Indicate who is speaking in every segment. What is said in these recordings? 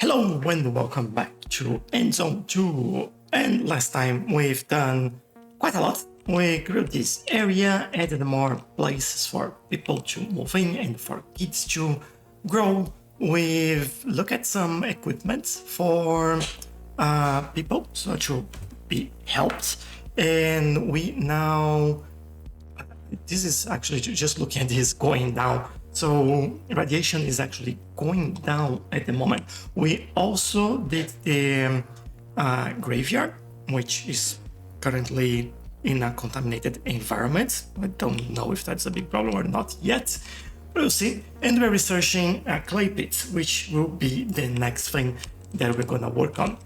Speaker 1: Hello and welcome back to Endzone 2. And last time we've done quite a lot. We grew this area, added more places for people to move in and for kids to grow. We've looked at some equipment for people so to be helped. And we now, this is actually just looking at this going down. So radiation is actually going down at the moment. We also did the graveyard, which is currently in a contaminated environment. I don't know if that's a big problem or not yet. We'll see. And we're researching a clay pit, which will be the next thing that we're gonna work on.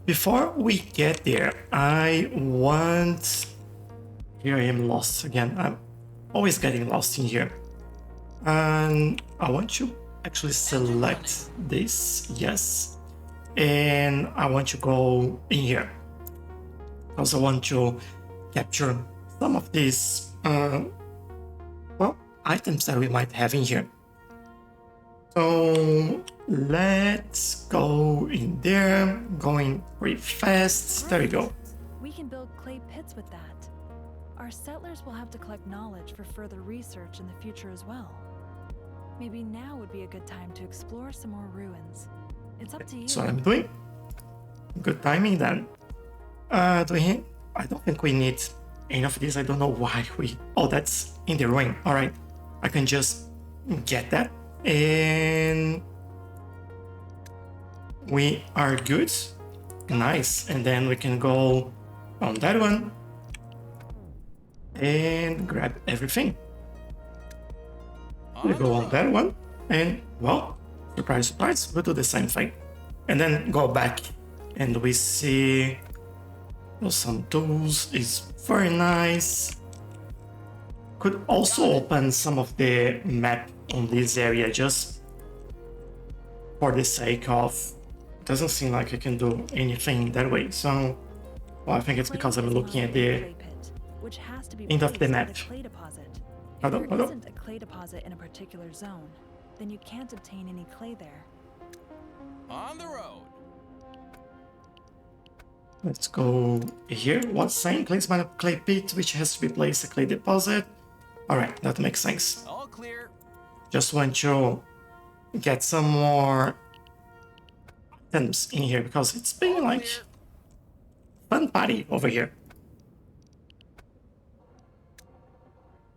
Speaker 1: Before we get there, I want... Here I am lost again. I'm always getting lost in here. And I want to actually select this, yes. And I want to go in here. I also want to capture some of these, items that we might have in here. So let's go in there, going pretty fast. There we go.
Speaker 2: We can build clay pits with that. Our settlers will have to collect knowledge for further research in the future as well. Maybe now would be a good time to explore some more ruins. It's up to you.
Speaker 1: That's what I'm doing. Good timing then. I don't think we need any of this. I don't know why we... Oh, that's in the ruin. All right. I can just get that. And we are good. Nice. And then we can go on that one and grab everything. We go on that one, and well, surprise, surprise, we'll do the same thing. And then go back, and we see some tools. Is very nice. Could also open some of the map on this area just for the sake of... Doesn't seem like I can do anything that way. So, well, I think it's because I'm looking at the end of the map.
Speaker 2: If there isn't a clay deposit in a particular zone, then you can't obtain any clay there.
Speaker 3: On the road.
Speaker 1: Let's go here. What's saying? Place my clay pit, which has to be placed a clay deposit. Alright, that makes sense.
Speaker 3: All clear.
Speaker 1: Just want to get some more items in here because it's been like fun party over here.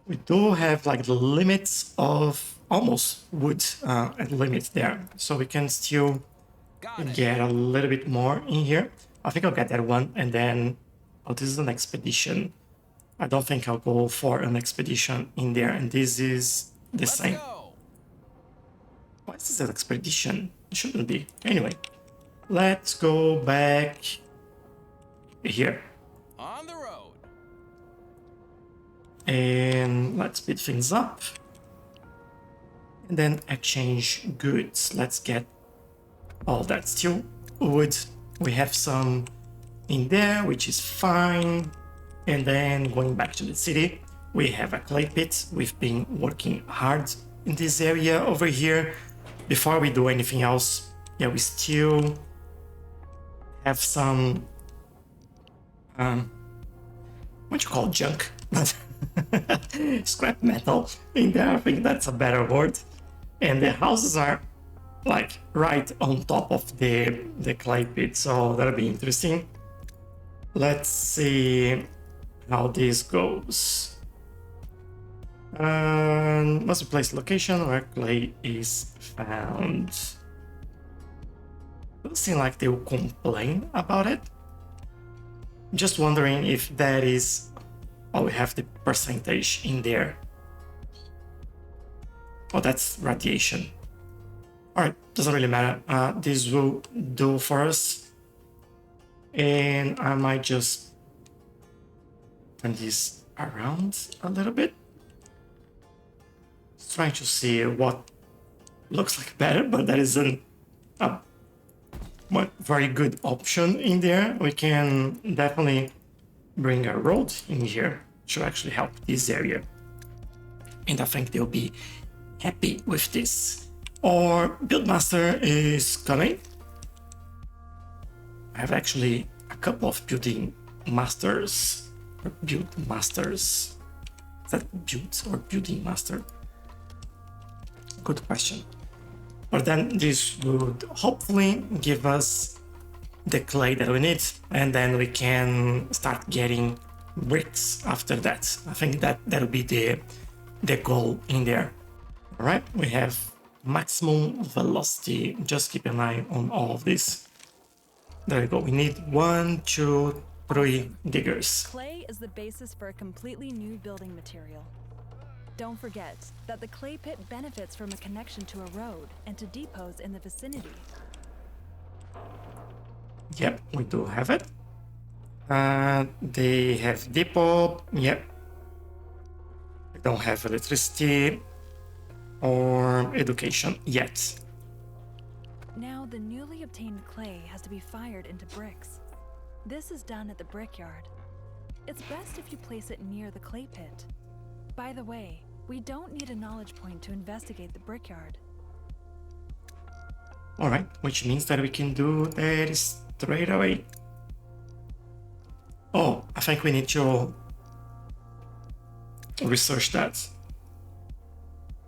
Speaker 1: We do have like the limits of almost wood at limit there, so we can still get a little bit more in here. I think I'll get that one, and then this is an expedition. I don't think I'll go for an expedition in there, and this is the same. Why is this an expedition? It shouldn't be. Anyway, let's go back here.
Speaker 3: On the road.
Speaker 1: And let's speed things up. And then exchange goods. Let's get all that. Still wood. We have some in there, which is fine. And then going back to the city, we have a clay pit. We've been working hard in this area over here. Before we do anything else, yeah, we still have some what you call junk? Scrap metal in there. I think that's a better word. And the houses are like right on top of the clay pit, so that'll be interesting. Let's see how this goes. Must replace location where clay is found. Doesn't seem like they will complain about it. Just wondering if that is... Oh, we have the percentage in there. Oh, that's radiation. Alright, doesn't really matter. This will do for us. And I might just turn this around a little bit. Trying to see what looks like better, but that isn't a very good option in there. We can definitely bring a road in here to actually help this area. And I think they'll be happy with this. Our Buildmaster is coming. have actually a couple of building masters. Or build masters. Is that build or building master? Good question. But then this would hopefully give us the clay that we need, and then we can start getting bricks after that. I think that that'll be the goal in there. All right, we have maximum velocity. Just keep an eye on all of this. There we go. We need 1, 2, 3 diggers.
Speaker 2: Clay is the basis for a completely new building material. Don't forget that the clay pit benefits from a connection to a road and to depots in the vicinity.
Speaker 1: Yep, we do have it. They have depot. Yep. They don't have electricity or education yet.
Speaker 2: Now the newly obtained clay has to be fired into bricks. This is done at the brickyard. It's best if you place it near the clay pit. By the way, we don't need a knowledge point to investigate the brickyard.
Speaker 1: Alright, which means that we can do that straight away. Oh, I think we need to research that.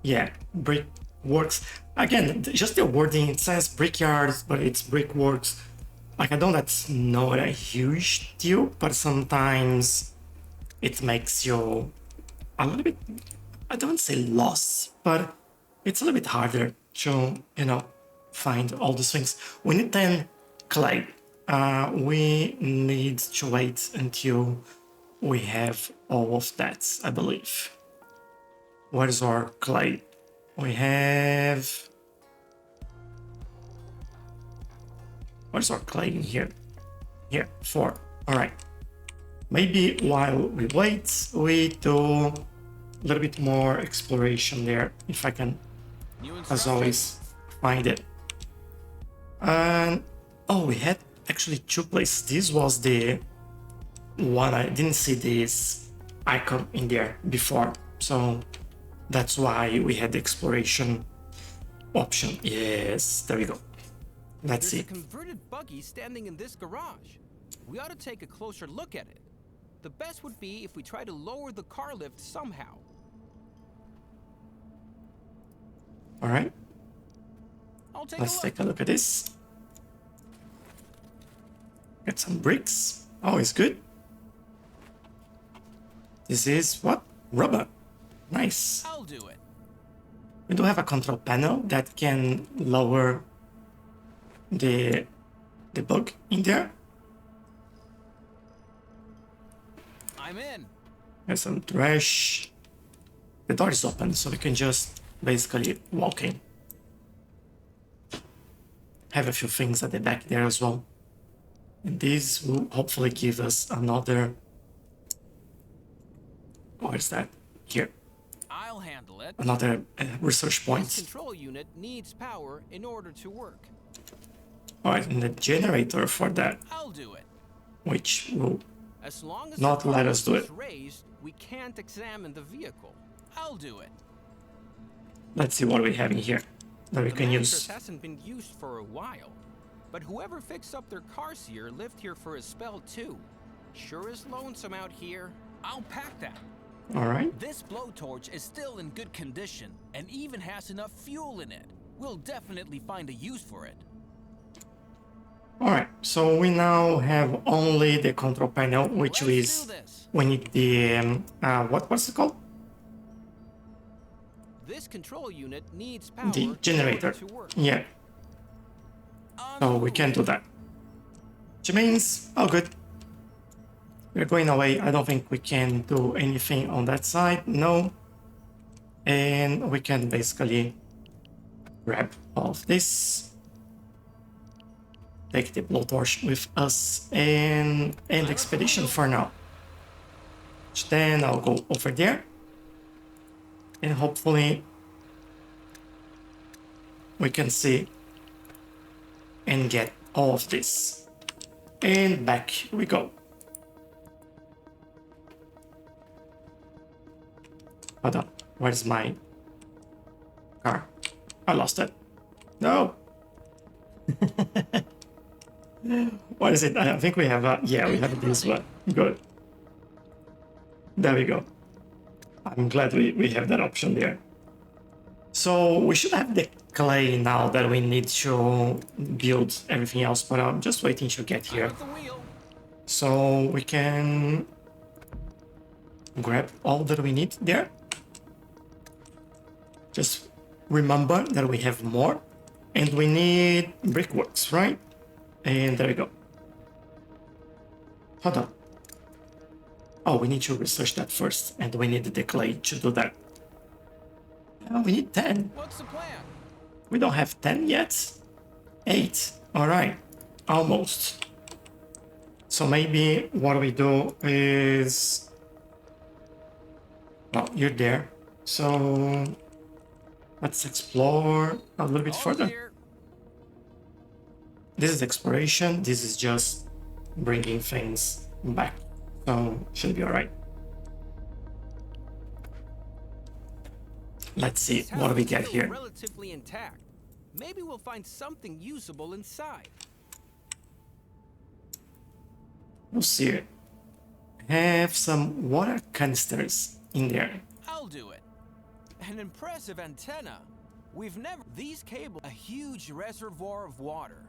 Speaker 1: Yeah, brick works. Again, just the wording, it says brickyards, but it's brickworks. Like, I know that's not a huge deal, but sometimes it makes you a little bit, I don't say lost, but it's a little bit harder to, find all these things. We need 10 clay. We need to wait until we have all of that, I believe. What is our clay? We have... What is our clay in here? Here, 4. Alright. Maybe while we wait, we do a little bit more exploration there, if I can, as always, find it. And oh, we had actually 2 places. This was the one I didn't see this icon in there before, so that's why we had the exploration option. Yes, there we go. Let's see.
Speaker 3: There's a converted buggy standing in this garage. We ought to take a closer look at it. The best would be if we try to lower the car lift somehow.
Speaker 1: All right.
Speaker 3: Let's
Speaker 1: Take a look at this. Get some bricks. Always good. This is what? Rubber. Nice.
Speaker 3: I'll do it.
Speaker 1: We do have a control panel that can lower the bug in there.
Speaker 3: I'm in.
Speaker 1: There's some trash. The door is open, so we can just basically walk in. Have a few things at the back there as well. And this will hopefully give us another... What is that? Here.
Speaker 3: I'll handle it.
Speaker 1: Another research
Speaker 3: This
Speaker 1: point.
Speaker 3: control unit needs power in order to work.
Speaker 1: Alright, and the generator for that,
Speaker 3: I'll do it.
Speaker 1: which will
Speaker 3: As long as
Speaker 1: not
Speaker 3: the
Speaker 1: let
Speaker 3: car
Speaker 1: us do
Speaker 3: is
Speaker 1: it.
Speaker 3: raised, we can't examine the vehicle. I'll do it.
Speaker 1: Let's see what we have in here that we
Speaker 3: The
Speaker 1: can
Speaker 3: mattress
Speaker 1: use.
Speaker 3: hasn't been used for a while, but whoever fixed up their cars here lived here for a spell too. Sure is lonesome out here. I'll pack that.
Speaker 1: Alright,
Speaker 3: This blowtorch is still in good condition and even has enough fuel in it. We'll definitely find a use for it.
Speaker 1: alright. So we now have only the control panel, which
Speaker 3: Let's
Speaker 1: is
Speaker 3: do this.
Speaker 1: we need the what's it called?
Speaker 3: This control unit needs power
Speaker 1: The
Speaker 3: in order
Speaker 1: generator.
Speaker 3: to work.
Speaker 1: Yeah.
Speaker 3: On
Speaker 1: So
Speaker 3: the
Speaker 1: we can
Speaker 3: move.
Speaker 1: do that. Which means, oh good. We're going away. I don't think we can do anything on that side. No. And we can basically grab all of this. Take the blowtorch with us and end expedition for now. Which then I'll go over there. And hopefully we can see and get all of this. And back we go. Hold on, where's my car? I lost it. No! What is it? I think we have yeah, we have this one. Good. There we go. I'm glad we have that option there. So we should have the clay now that we need to build everything else, but I'm just waiting to get here. So we can grab all that we need there. Just remember that we have more and we need brickworks, right? And there we go. Hold on. Oh, we need to research that first, and we need the clay to do that. Oh, we need 10.
Speaker 3: What's the plan?
Speaker 1: We don't have 10 yet. 8. Alright. Almost. So maybe what we do is... Well, you're there. So... let's explore a little bit further. This is exploration. This is just bringing things back. So, should be alright. Let's see what do we get here.
Speaker 3: Relatively intact. Maybe we'll find something usable inside.
Speaker 1: We'll see. Have some water canisters in there.
Speaker 3: I'll do it. An impressive antenna. We've never... These cables... A huge reservoir of water.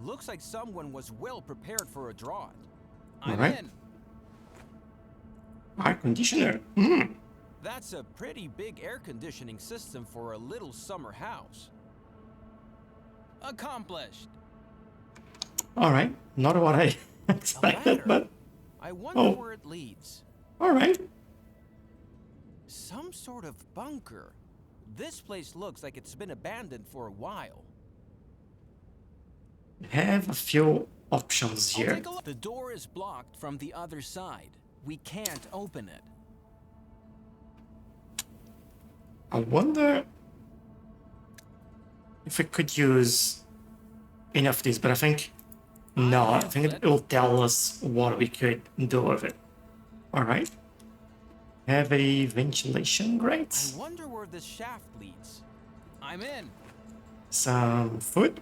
Speaker 3: Looks like someone was well prepared for a drought. I'm in.
Speaker 1: Air conditioner.
Speaker 3: That's a pretty big air conditioning system for a little summer house. Accomplished.
Speaker 1: Alright, not what I expected, but...
Speaker 3: I wonder where it leads.
Speaker 1: Alright.
Speaker 3: Some sort of bunker. This place looks like it's been abandoned for a while.
Speaker 1: Have a few options here.
Speaker 3: Take a look. The door is blocked from the other side. We can't open it.
Speaker 1: I wonder if we could use any of these, but I think no, I think it will tell us what we could do with it. Alright. Have a ventilation grate.
Speaker 3: I wonder where this shaft leads. I'm in.
Speaker 1: Some food.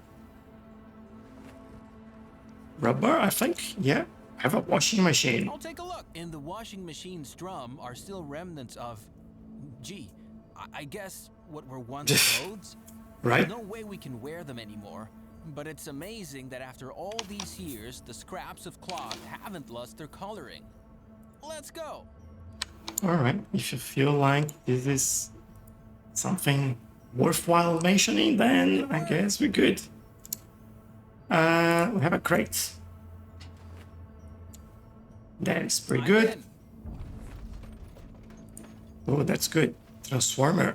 Speaker 1: Rubber, I think. Yeah. Have a washing machine.
Speaker 3: I'll take a look. In the washing machine's drum are still remnants of... Gee, I guess what were once clothes?
Speaker 1: Right.
Speaker 3: There's no way we can wear them anymore. But it's amazing that after all these years, the scraps of cloth haven't lost their coloring. Let's go.
Speaker 1: Alright, if you feel like this is something worthwhile mentioning, then I guess we're good. We have a crate. That is pretty good. Oh, that's good. Transformer.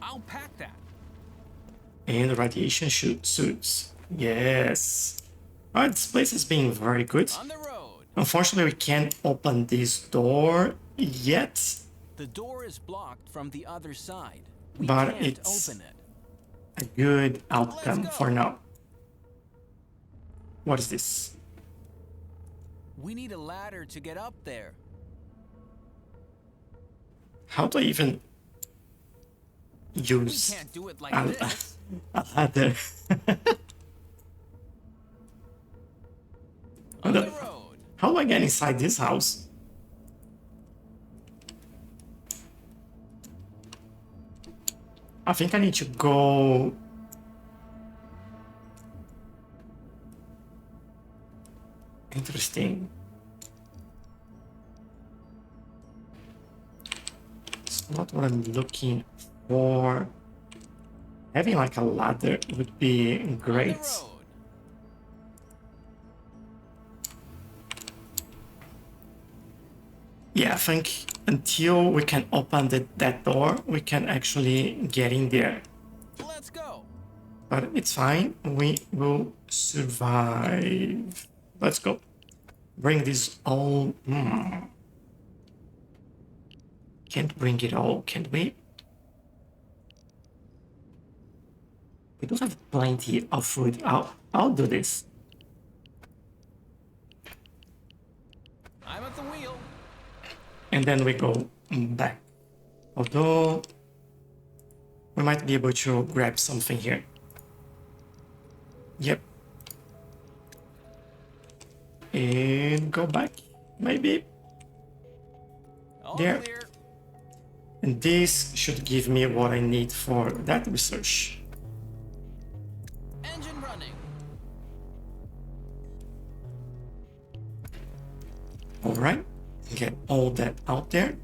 Speaker 3: I'll pack that.
Speaker 1: And radiation suits. Yes. Alright, this place is being very good.
Speaker 3: On the road.
Speaker 1: Unfortunately, we can't open this door yet.
Speaker 3: The door is blocked from the other side.
Speaker 1: But
Speaker 3: Can't
Speaker 1: it's
Speaker 3: open it.
Speaker 1: a good outcome for now. What is this?
Speaker 3: We need a ladder to get up there.
Speaker 1: How do I even
Speaker 3: We
Speaker 1: use
Speaker 3: can't do it like
Speaker 1: a
Speaker 3: this.
Speaker 1: ladder?
Speaker 3: On the road.
Speaker 1: How do I get inside this house? I think I need to go... Interesting. It's not what I'm looking for. Having like a ladder would be great.
Speaker 3: On the road.
Speaker 1: Yeah, I think until we can open that door, we can actually get in there.
Speaker 3: Let's go.
Speaker 1: But it's fine, we will survive. Let's go. Bring this all... Can't bring it all, can we? We don't have plenty of food. I'll do this.
Speaker 3: I'm at the wheel.
Speaker 1: And then we go back. Although... we might be able to grab something here. Yep, And go back, maybe.
Speaker 3: All
Speaker 1: There.
Speaker 3: clear.
Speaker 1: And this should give me what I need for that research.
Speaker 3: Engine running.
Speaker 1: Alright, get all that out there.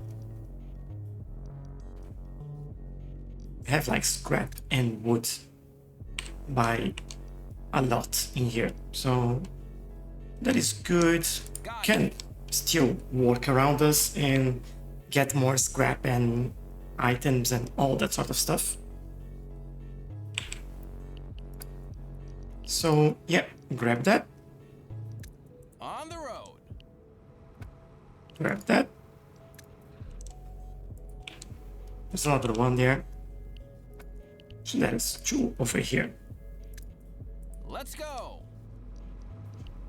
Speaker 1: Have like scrap and wood by a lot in here, so that is good. Can still work around us and get more scrap and items and all that sort of stuff. So yeah, grab that,
Speaker 3: On the road.
Speaker 1: grab that. There's another one there. So there's two over here.
Speaker 3: Let's go.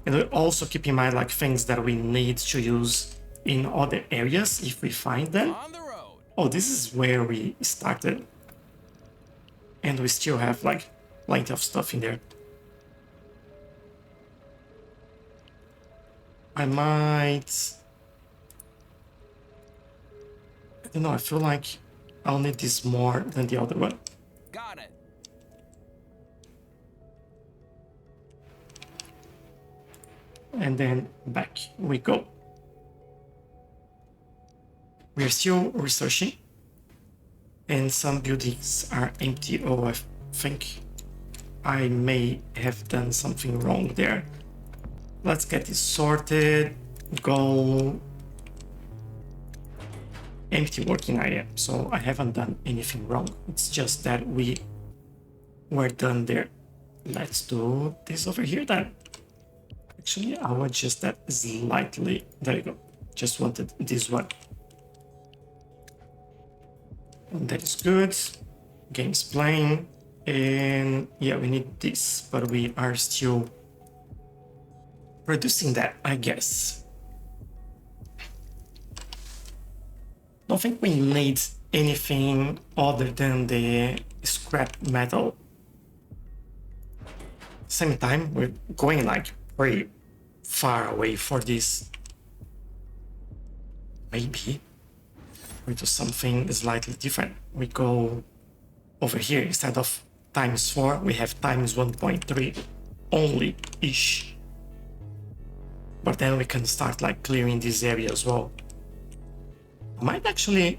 Speaker 1: And we also keep in mind like things that we need to use in other areas if we find them.
Speaker 3: On the road.
Speaker 1: Oh, this is where we started. And we still have like plenty of stuff in there. I might... I don't know, I feel like I'll need this more than the other one.
Speaker 3: Got it.
Speaker 1: And then back we go. We are still researching. And some buildings are empty. Oh, I think I may have done something wrong there. Let's get this sorted. Go. Empty working area. So I haven't done anything wrong. It's just that we were done there. Let's do this over here then. Actually, I'll adjust that slightly. There you go. Just wanted this one. And that is good. Game's playing. And yeah, we need this, but we are still producing that, I guess. Don't think we need anything other than the scrap metal. Same time, we're going like very far away for this. Maybe we do something slightly different. We go over here instead of ×4, we have ×1.3 only ish. But then we can start like clearing this area as well. Might actually...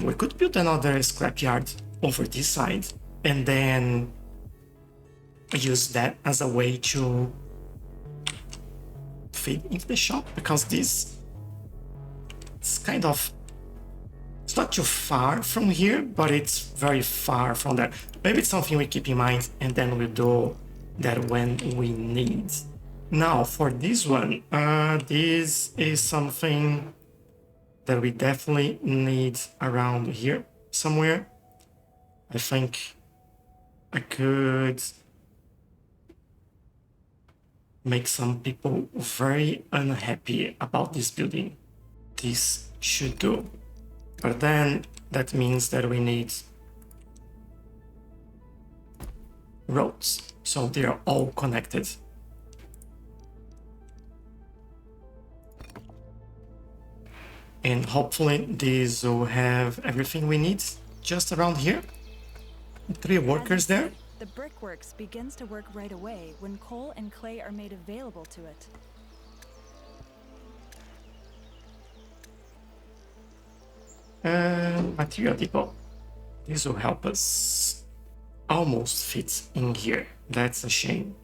Speaker 1: we could build another scrapyard over this side and then use that as a way to feed into the shop, because this it's kind of... It's not too far from here, but it's very far from there. Maybe it's something we keep in mind and then we do that when we need. Now for this one, this is something that we definitely need around here somewhere. I think I could make some people very unhappy about this building. This should do. But then that means that we need roads, so they are all connected. And hopefully these will have everything we need just around here. 3 workers there.
Speaker 2: The brickworks begins to work right away when coal and clay are made available to it.
Speaker 1: Material depot. This will help us almost fit in here. That's a shame.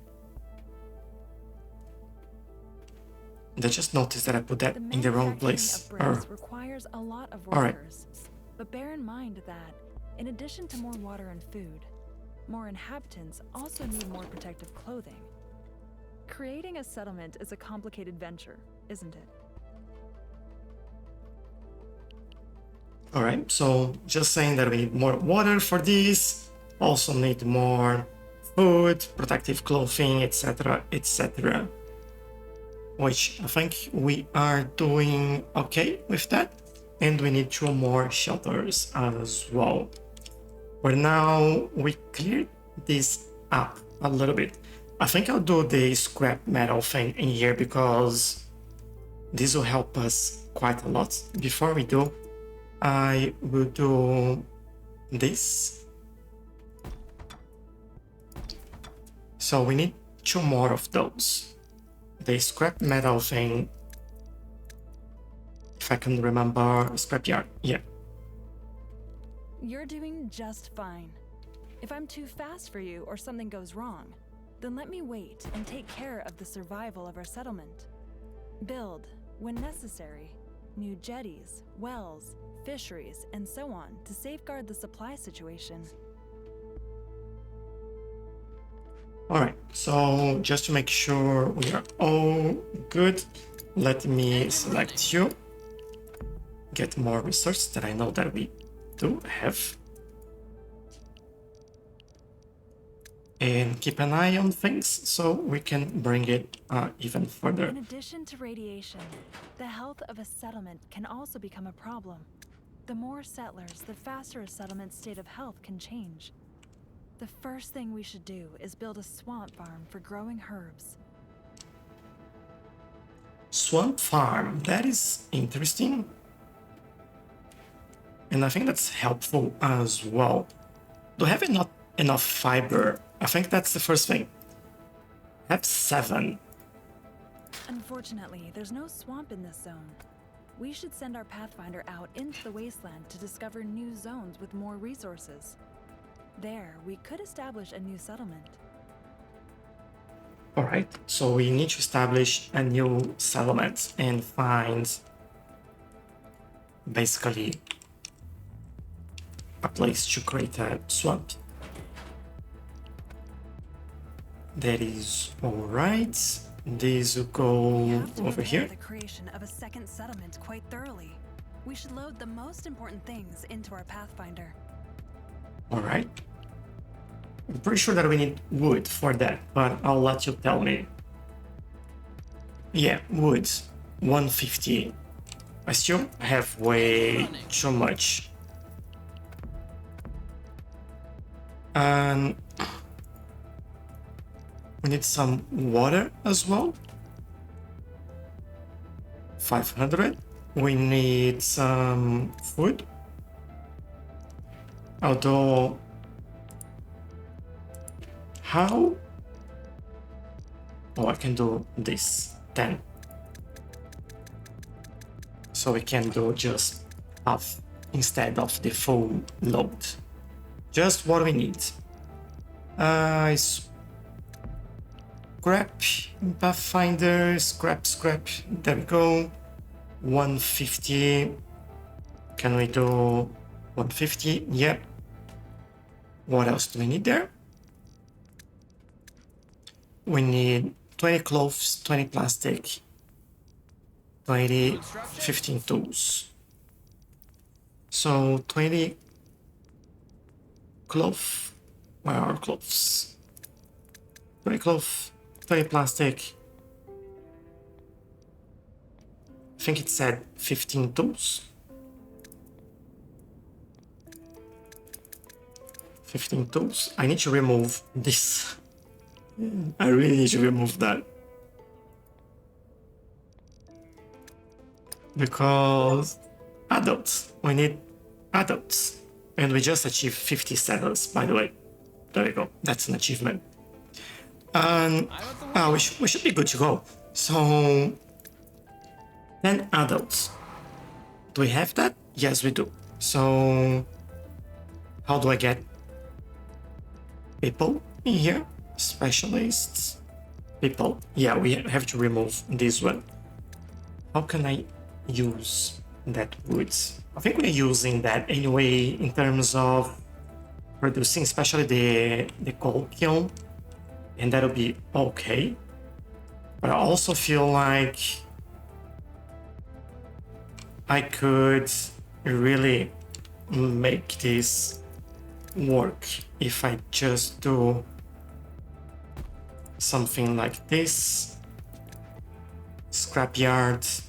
Speaker 1: I just noticed that I put that in the wrong place.
Speaker 2: Bricks requires a lot of workers. But bear in mind that, in addition to more water and food, more inhabitants also need more protective clothing. Creating a settlement is a complicated venture, isn't it?
Speaker 1: Alright, so just saying that we need more water for this, also need more food, protective clothing, etc, etc. Which I think we are doing okay with that. And we need 2 more shelters as well. For now, we cleared this up a little bit. I think I'll do the scrap metal thing in here because this will help us quite a lot. Before we do, I will do this. So we need 2 more of those. The scrap metal thing, if I can remember, scrapyard, yeah.
Speaker 2: You're doing just fine. If I'm too fast for you or something goes wrong, then let me wait and take care of the survival of our settlement. Build, when necessary, new jetties, wells, fisheries, and so on to safeguard the supply situation.
Speaker 1: Alright, so just to make sure we are all good, let me select you. Get more resources that I know that we do have. And keep an eye on things so we can bring it even further.
Speaker 2: In addition to radiation, the health of a settlement can also become a problem. The more settlers, the faster a settlement's state of health can change. The first thing we should do is build a swamp farm for growing herbs.
Speaker 1: Swamp farm, that is interesting. And I think that's helpful as well. Do I have not enough fiber? I think that's the first thing. I have 7.
Speaker 2: Unfortunately, there's no swamp in this zone. We should send our Pathfinder out into the wasteland to discover new zones with more resources. There, we could establish a new settlement.
Speaker 1: Alright, so we need to establish a new settlement and find basically a place to create a swamp. That is alright. These will go over here.
Speaker 2: The creation of a second settlement quite thoroughly. We should load the most important things into our Pathfinder.
Speaker 1: Alright. I'm pretty sure that we need wood for that, but I'll let you tell me. Yeah, wood. 150. I still have way too much. And we need some water as well. 500. We need some food. Although, how? Oh, I can do this 10. So we can do just half instead of the full load. Just what we need. Scrap, Pathfinder, scrap. There we go. 150. Can we do 150? Yep. What else do we need there? We need 20 cloves, 20 plastic, 15 tools. So 20 cloth. Where are cloths? 20 cloth, 20 plastic. I think it said 15 tools. 15 tools. I need to remove this. I really need to remove that. Because adults. We need adults. And we just achieved 50 settlers, by the way. There we go. That's an achievement. And we should be good to go. So 10 adults. Do we have that? Yes, we do. So how do I get people in here? Specialists. People. Yeah, we have to remove this one. How can I use that wood? I think we're using that anyway in terms of producing, especially the coal kiln, and that'll be okay. But I also feel like I could really make this work if I just do something like this. Scrapyard.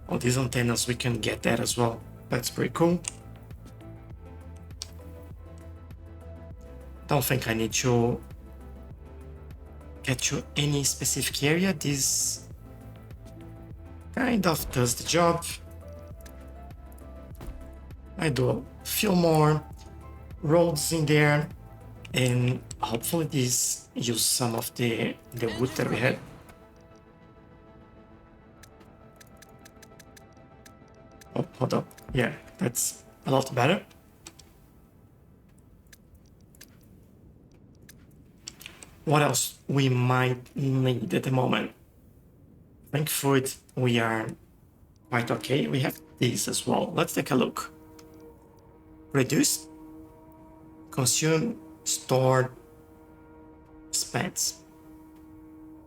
Speaker 1: Oh, these antennas, we can get that as well. That's pretty cool. don't think I need to get to any specific area. This kind of does the job. I do a few more roads in there, and hopefully this use some of the wood that we had. Oh, hold up. Yeah, that's a lot better. What else we might need at the moment? I think food, we are quite okay. We have these as well. Let's take a look. Reduce, consume, store, spends.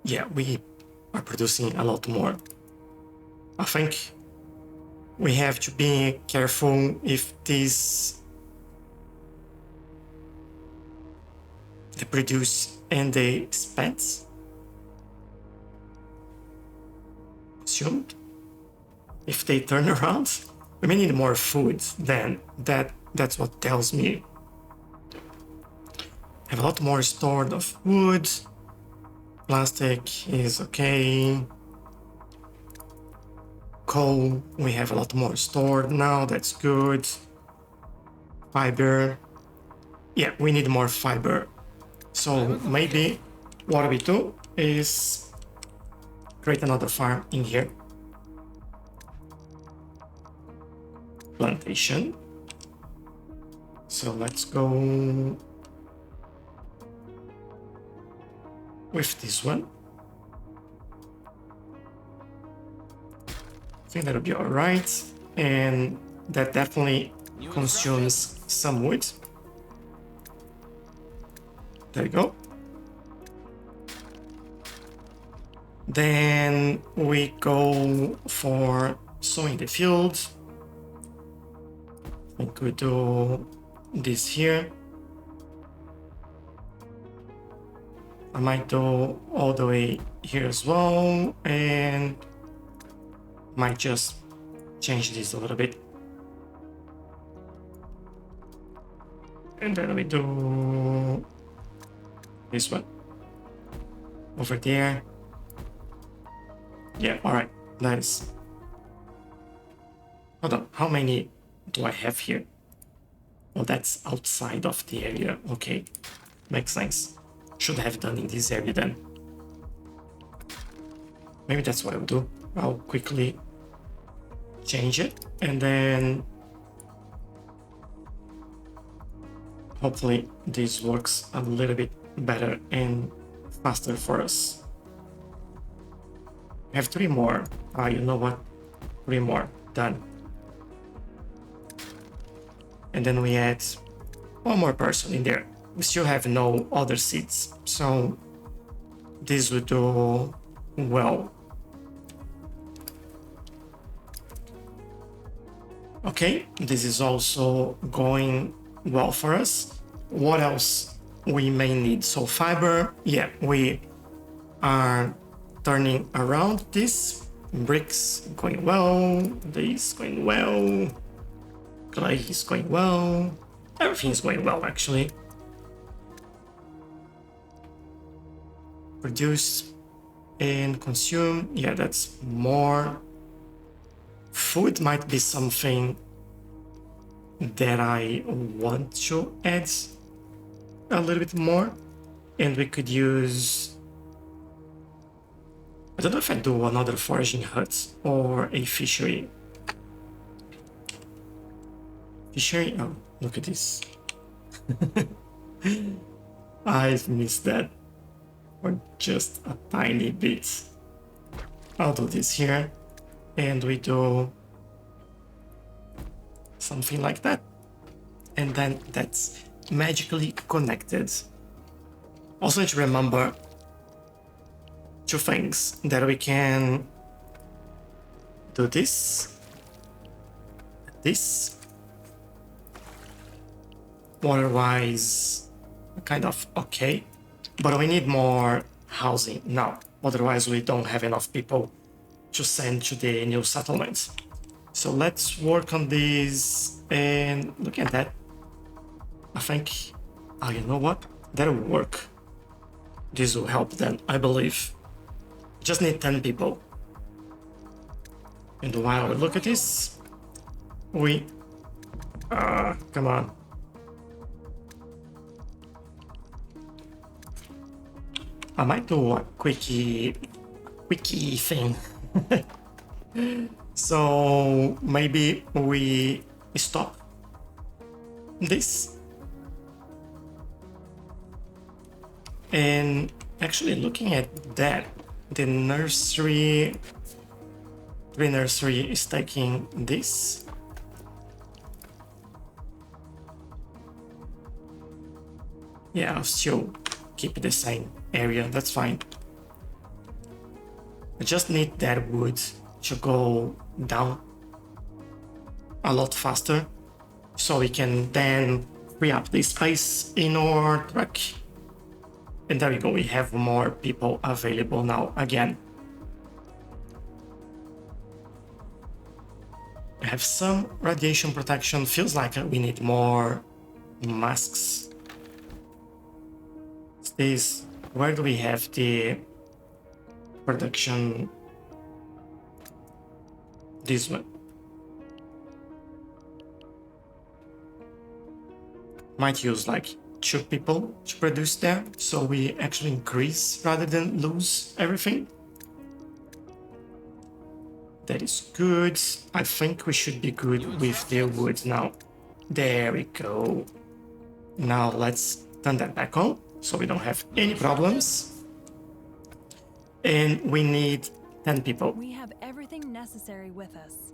Speaker 1: Yeah, we are producing a lot more. I think we have to be careful if this the produce and the spends consumed, if they turn around, we may need more food. Then that's what tells me have a lot more stored of wood. Plastic is okay. Coal, we have a lot more stored now, that's good. Fiber, yeah, we need more fiber. So maybe what we do is create another farm in here. Plantation. So let's go with this one. I think that'll be all right, and that definitely consumes some wood. There you go. Then we go for sowing the field. I think we do this here. I might do all the way here as well, and might just change this a little bit. And then we do this one over there. Yeah, all right, nice. Hold on, how many do I have here? Oh, that's outside of the area. Okay, makes sense. Should have done in this area then. Maybe that's what I'll do. I'll quickly change it, and then hopefully this works a little bit better and faster for us. I have 3 more. You know what? 3 more. Done. And then we add 1 more person in there. We still have no other seeds, so this would do well. Okay, this is also going well for us. What else we may need? So fiber, yeah, we are turning around this. Bricks going well, this going well, clay is going well, everything is going well actually. Produce and consume, yeah, that's more. Food might be something that I want to add a little bit more, and we could use, I don't know if I do another foraging hut or a fishery. Fishery, oh, look at this. I've missed that for just a tiny bit. I'll do this here, and we do something like that, and then that's magically connected. Also need to remember 2 things, that we can do this, water-wise kind of okay, but we need more housing now, otherwise we don't have enough people to send to the new settlements. So let's work on this, and look at that. I think, oh, you know what? that'll work. This will help them, I believe. Just need 10 people. And while we look at this, we... come on. I might do a quickie thing. So maybe we stop this. And actually looking at that, the nursery is taking this. Yeah, I'll still keep the same area, that's fine. I just need that wood to go down a lot faster so we can then free up the space in our truck. And there we go, we have more people available now again. We have some radiation protection, feels like we need more masks. This, where do we have the production? This one. Might use like 2 people to produce there, so we actually increase rather than lose everything. That is good. I think we should be good with the wood now. There we go. Now let's turn that back on so we don't have any problems. And we need 10 people.
Speaker 2: We have everything necessary with us.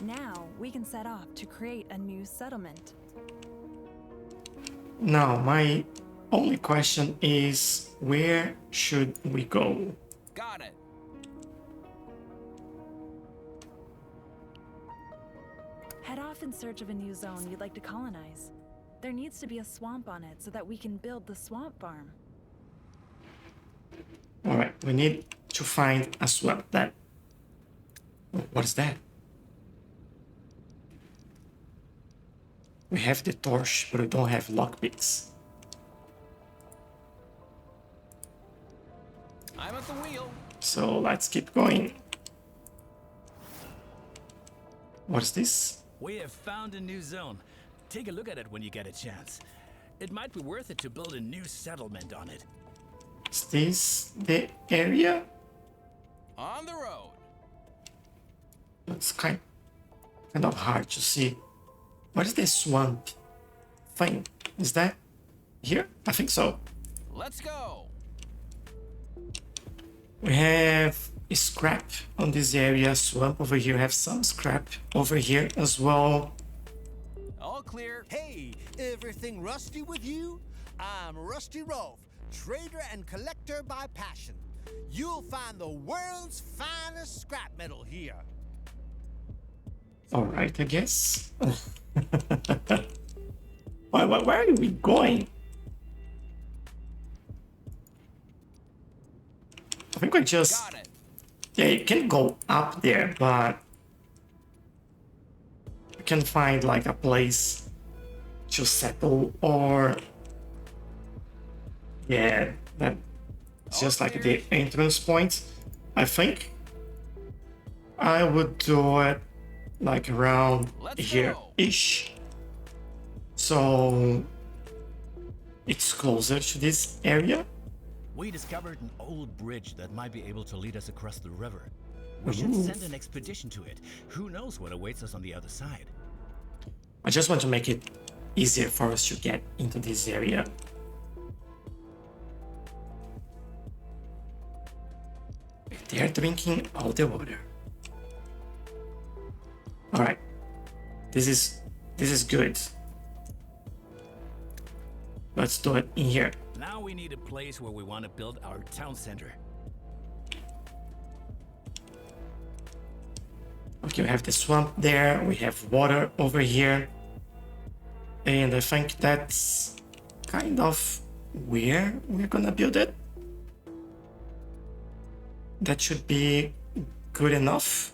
Speaker 2: Now we can set off to create a new settlement.
Speaker 1: Now, my only question is, where should we go?
Speaker 3: Got it.
Speaker 2: Head off in search of a new zone you'd like to colonize. There needs to be a swamp on it so that we can build the swamp farm.
Speaker 1: Alright, we need to find a swamp then. What is that? We have the torch, but we don't have lockpicks.
Speaker 3: I'm at the wheel.
Speaker 1: So let's keep going. What is this?
Speaker 4: We have found a new zone. Take a look at it when you get a chance. It might be worth it to build a new settlement on it.
Speaker 1: Is this the area?
Speaker 3: On the road.
Speaker 1: It's kind of hard to see. What is this swamp thing? Is that here? I think so.
Speaker 3: Let's go.
Speaker 1: We have scrap on this area, swamp over here. We have some scrap over here as well.
Speaker 3: All clear.
Speaker 5: Hey, everything rusty with you? I'm Rusty Rolf, trader and collector by passion. You'll find the world's finest scrap metal here.
Speaker 1: Alright, I guess. Where are we going? I think I just...
Speaker 3: Got it.
Speaker 1: Yeah, you can go up there, but... you can find like a place to settle or... yeah, that's just like the entrance point. I think I would do it like around
Speaker 3: Let's
Speaker 1: here-ish. So it's closer to this area.
Speaker 4: We discovered an old bridge that might be able to lead us across the river. We should
Speaker 1: Ooh.
Speaker 4: send an expedition to it. Who knows what awaits us on the other side?
Speaker 1: I just want to make it easier for us to get into this area. They're drinking all the water. Alright. This is good. Let's do it in here.
Speaker 4: Now we need a place where we want to build our town center.
Speaker 1: Okay, we have the swamp there, we have water over here. And I think that's kind of where we're gonna build it. That should be good enough.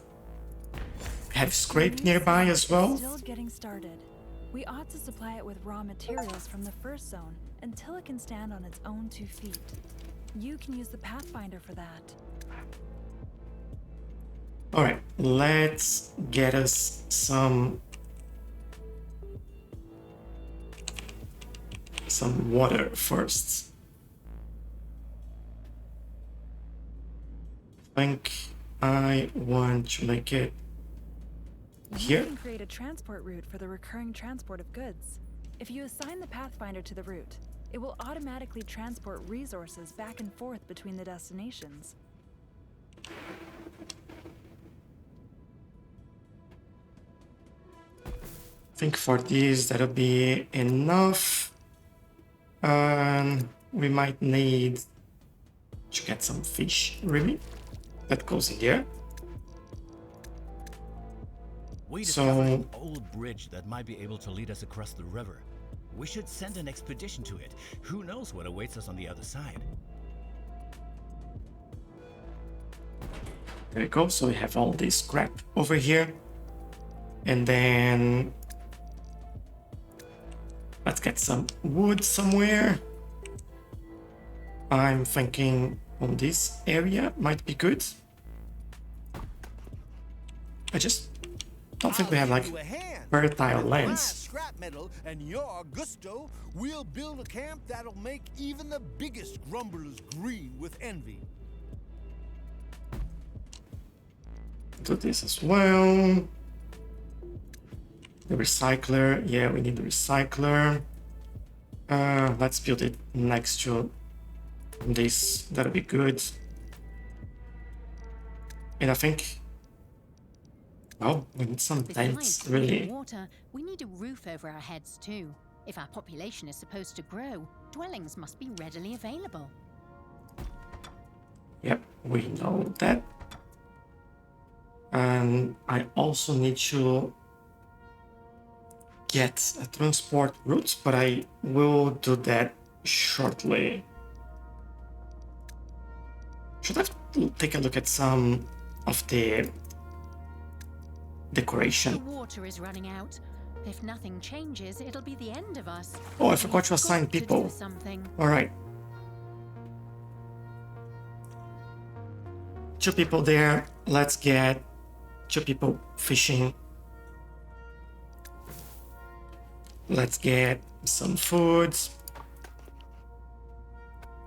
Speaker 1: We have scrape nearby as well.
Speaker 2: Still getting started. We ought to supply it with raw materials from the first zone until it can stand on its own 2 feet. You can use the Pathfinder for that.
Speaker 1: Alright, let's get us some water first. I think I want to make it
Speaker 2: You
Speaker 1: here.
Speaker 2: can create a transport route for the recurring transport of goods. If you assign the Pathfinder to the route, it will automatically transport resources back and forth between the destinations.
Speaker 1: I think for this that'll be enough. We might need to get some fish, really. That goes in here.
Speaker 6: We
Speaker 1: So-
Speaker 6: discovered an old bridge that might be able to lead us across the river. We should send an expedition to it. Who knows what awaits us on the other side?
Speaker 1: There we go. So we have all this scrap over here. And then let's get some wood somewhere. I'm thinking on this area might be good. I just don't think we have like
Speaker 5: I'll lend you a hand.
Speaker 1: fertile
Speaker 5: With my
Speaker 1: lands.
Speaker 5: scrap metal and your gusto, we'll build a camp that'll make even the biggest grumblers green with envy.
Speaker 1: Do this as well. The recycler, yeah, we need the recycler. Let's build it next to this. That'll be good. And I think, oh, we need some tents,
Speaker 7: Besides clean
Speaker 1: really.
Speaker 7: water, we need a roof over our heads too. If our population is supposed to grow, dwellings must be readily available.
Speaker 1: Yep, we know that. And I also need to get a transport route, but I will do that shortly. Should I take a look at some of the
Speaker 7: The
Speaker 1: decoration?
Speaker 7: water is running out. If nothing changes, it'll be the end of us.
Speaker 1: Oh, I forgot to
Speaker 7: We've
Speaker 1: assign
Speaker 7: got to
Speaker 1: people.
Speaker 7: do something.
Speaker 1: All right. 2 people there. Let's get 2 people fishing. Let's get some food.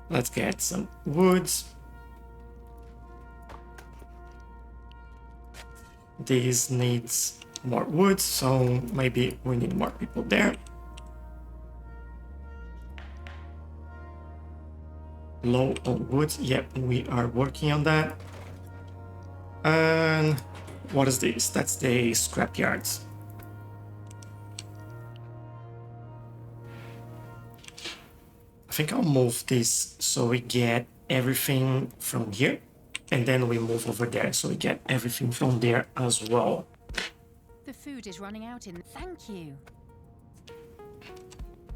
Speaker 1: Let's get some wood. This needs more wood, so maybe we need more people there. Low on wood. Yep, we are working on that. And what is this? That's the scrapyards. I think I'll move this so we get everything from here, and then we move over there so we get everything from there as well.
Speaker 7: The food is running out in. Thank you.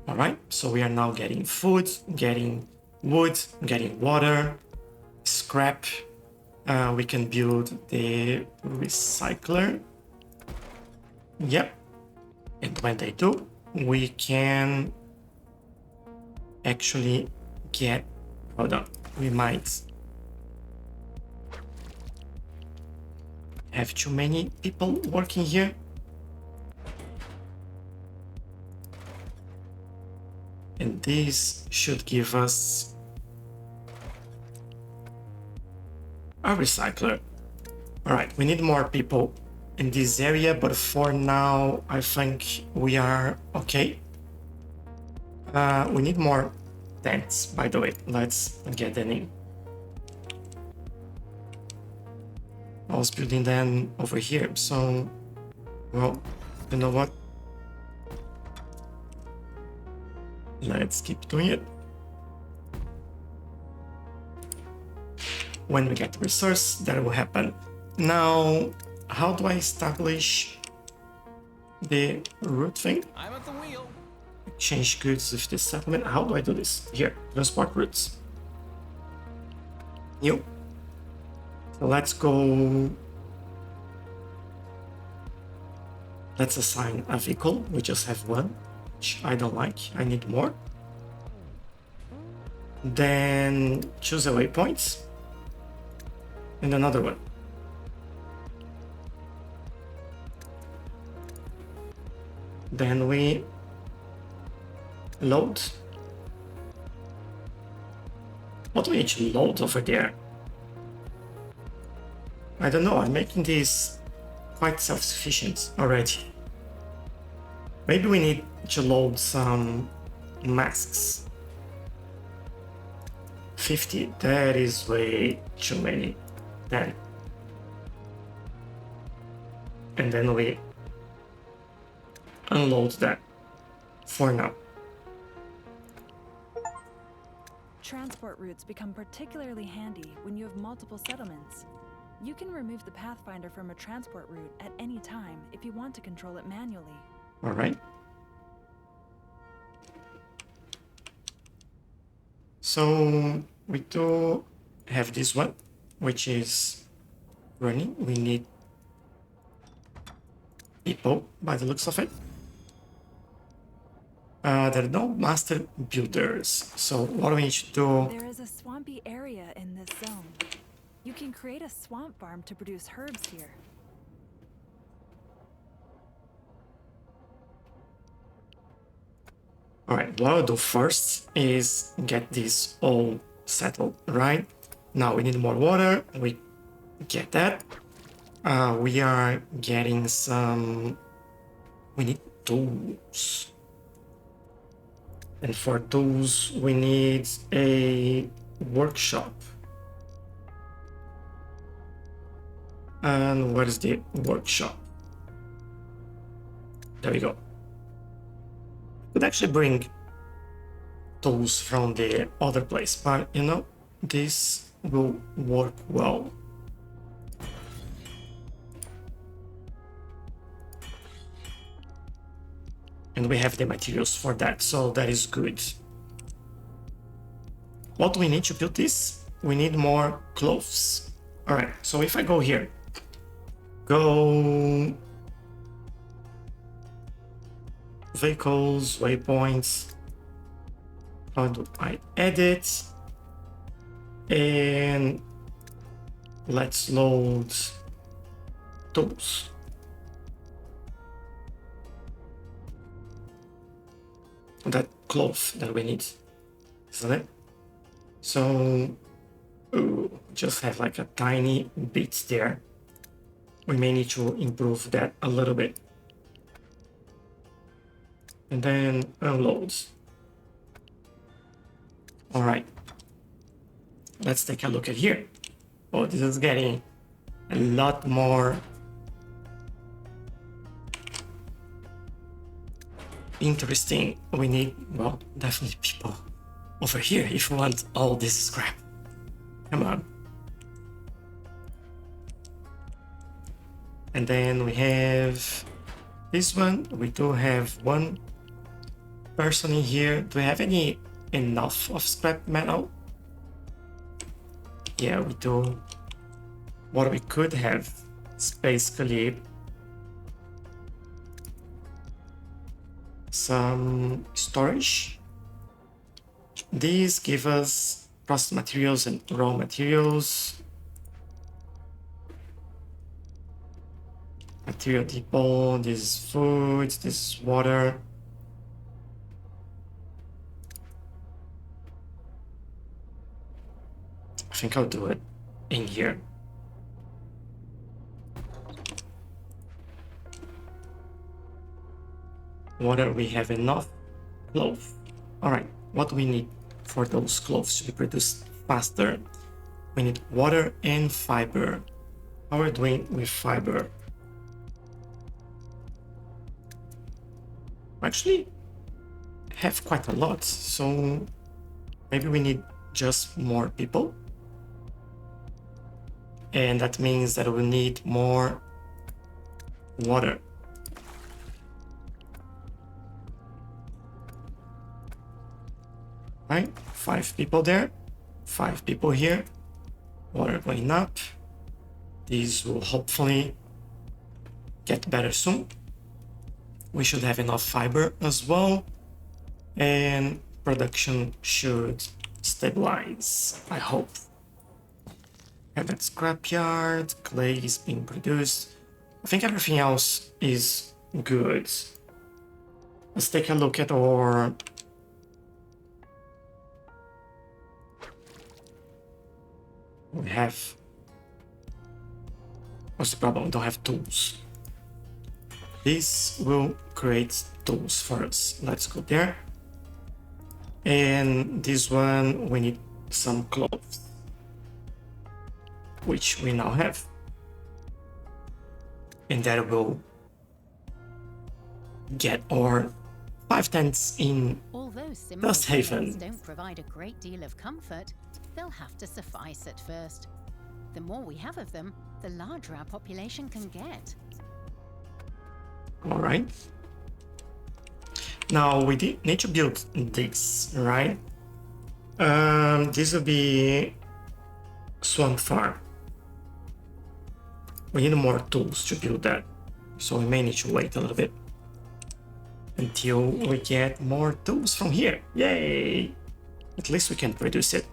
Speaker 1: All right, so we are now getting food, getting wood, getting water, scrap. We can build the recycler. Yep. And when they do, we can actually get, hold on, we might have too many people working here. And this should give us a recycler. All right, we need more people in this area, but for now, I think we are okay. We need more tents, by the way. Let's get them in. I was building them over here, so, well, you know what? Let's keep doing it. When we get the resource, that will happen. Now, how do I establish the route thing?
Speaker 3: I'm at the wheel.
Speaker 1: Exchange goods with the settlement. How do I do this? Here, transport routes. New. So let's go Let's assign a vehicle. We just have one, which I don't like. I need more. Then choose a waypoint and another one. Then we load. What do we need to load over there? I don't know, I'm making this quite self-sufficient already. Maybe we need to load some masks. 50, that is way too many. Then. And then we unload that for now.
Speaker 2: Transport routes become particularly handy when you have multiple settlements. You can remove the Pathfinder from a transport route at any time if you want to control it manually.
Speaker 1: All right. So we do have this one, which is running. We need people by the looks of it. There are no master builders. So what do we need to do?
Speaker 2: There is a swampy area in this zone. You can create a swamp farm to produce herbs here.
Speaker 1: All right, what I'll do first is get this all settled, right? Now we need more water. We get that. We are getting some... We need tools. And for tools, we need a workshop. And where is the workshop? There we go. Could actually bring tools from the other place, but you know, this will work well. And we have the materials for that, so that is good. What do we need to build this? We need more clothes. All right, so if I go here, go vehicles, waypoints, how do I edit? And let's load tools. That cloth that we need, isn't it? So, ooh, just have like a tiny bit there. We may need to improve that a little bit. And then unload. All right. Let's take a look at here. Oh, this is getting a lot more interesting. We need, well, definitely people over here if we want all this scrap. Come on. And then we have this one. We do have one person in here. Do we have enough of scrap metal? Yeah, we do. What we could have is basically some storage. These give us processed materials and raw materials. Material depot, this is food, this is water. I think I'll do it in here. Water, we have enough. Cloth. Alright, what do we need for those clothes to be produced faster? We need water and fiber. How are we doing with fiber? Actually, have quite a lot, so maybe we need just more people. And that means that we'll need more water. Right, 5 people there, 5 people here, water going up. These will hopefully get better soon. we should have enough fiber as well, and production should stabilize, I hope. And that scrapyard, clay is being produced. I think everything else is good. Let's take a look at our... We have... What's the problem? We don't have tools. This will create tools for us. Let's go there. And this one, we need some clothes, which we now have. And that will get our 5 tents in
Speaker 7: Although similar
Speaker 1: Dust Haven.
Speaker 7: dwellings don't provide a great deal of comfort, they'll have to suffice at first. The more we have of them, the larger our population can get.
Speaker 1: All right. Now we need to build this, right? This will be swamp farm. We need more tools to build that, so we may need to wait a little bit until we get more tools from here. Yay! At least we can produce it.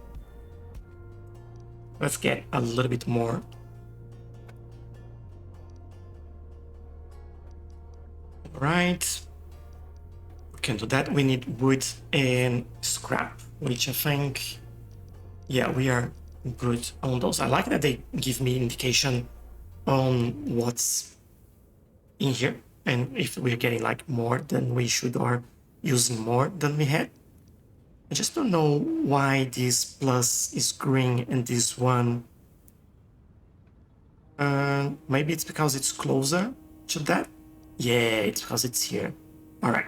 Speaker 1: Let's get a little bit more. Right. We can do that. We need wood and scrap, which I think, yeah, we are good on those. I like that they give me indication on what's in here and if we're getting like more than we should or using more than we had. I just don't know why this plus is green and this one. Maybe it's because it's closer to that. Yeah, it's because it's here. All right.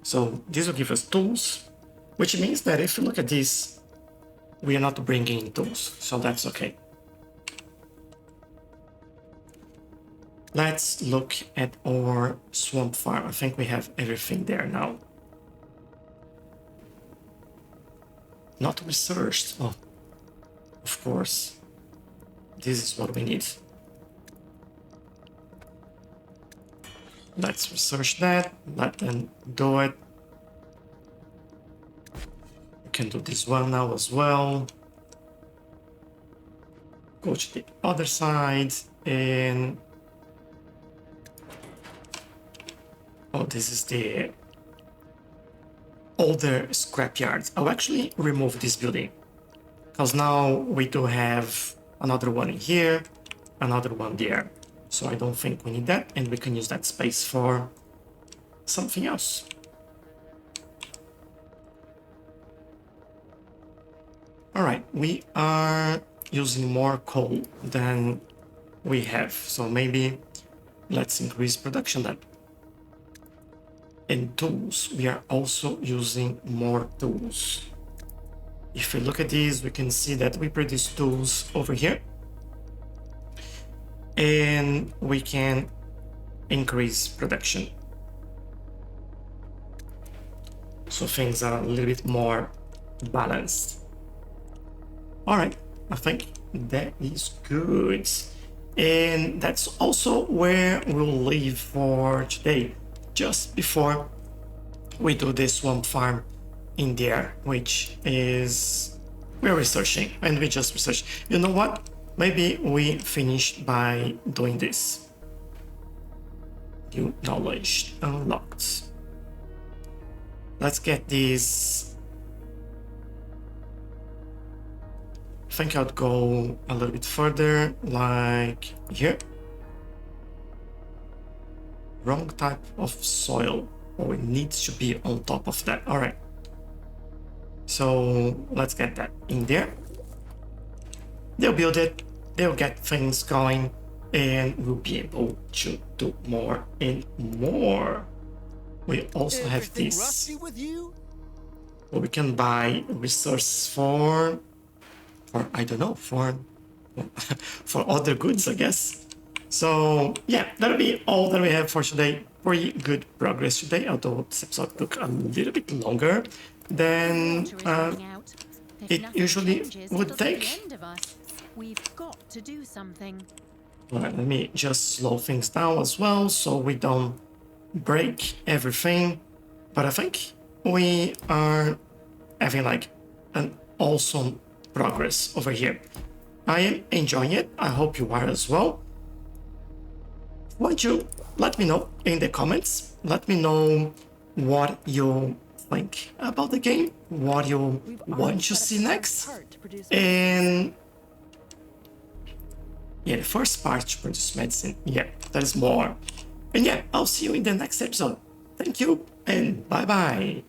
Speaker 1: So this will give us tools, which means that if you look at this, we are not bringing in tools, so that's okay. Let's look at our swamp farm. I think we have everything there now. Not researched. Oh, of course. This is what we need. Let's research that. Let them do it. We can do this one now as well. Go to the other side and... Oh, this is the older scrapyard. I'll actually remove this building because now we do have another one in here, another one there. So I don't think we need that, and we can use that space for something else. All right, we are using more coal than we have, so maybe let's increase production then. And tools, we are also using more tools. If we look at these, we can see that we produce tools over here. And we can increase production. So things are a little bit more balanced. All right, I think that is good. And that's also where we'll leave for today. Just before we do this swamp farm in there, which is we're researching and we just research. You know what? Maybe we finish by doing this. New knowledge unlocked. Let's get this. I think I'd go a little bit further, like here. Wrong type of soil. Oh, it needs to be on top of that. All right. So let's get that in there. They'll build it, they'll get things going, and we'll be able to do more and more. We also have
Speaker 5: Everything
Speaker 1: this.
Speaker 5: rusty with you?
Speaker 1: Well, we can buy resources for I don't know, for other goods, I guess. So yeah, that'll be all that we have for today. Pretty good progress today, although this episode took a little bit longer than it usually would take.
Speaker 7: We've got to do something.
Speaker 1: Alright, let me just slow things down as well so we don't break everything. But I think we are having like an awesome progress over here. I am enjoying it. I hope you are as well. Won't you let me know in the comments? Let me know what you think about the game, what you want to see next. And yeah, the first part to produce medicine. Yeah, there's more. And yeah, I'll see you in the next episode. Thank you and bye bye.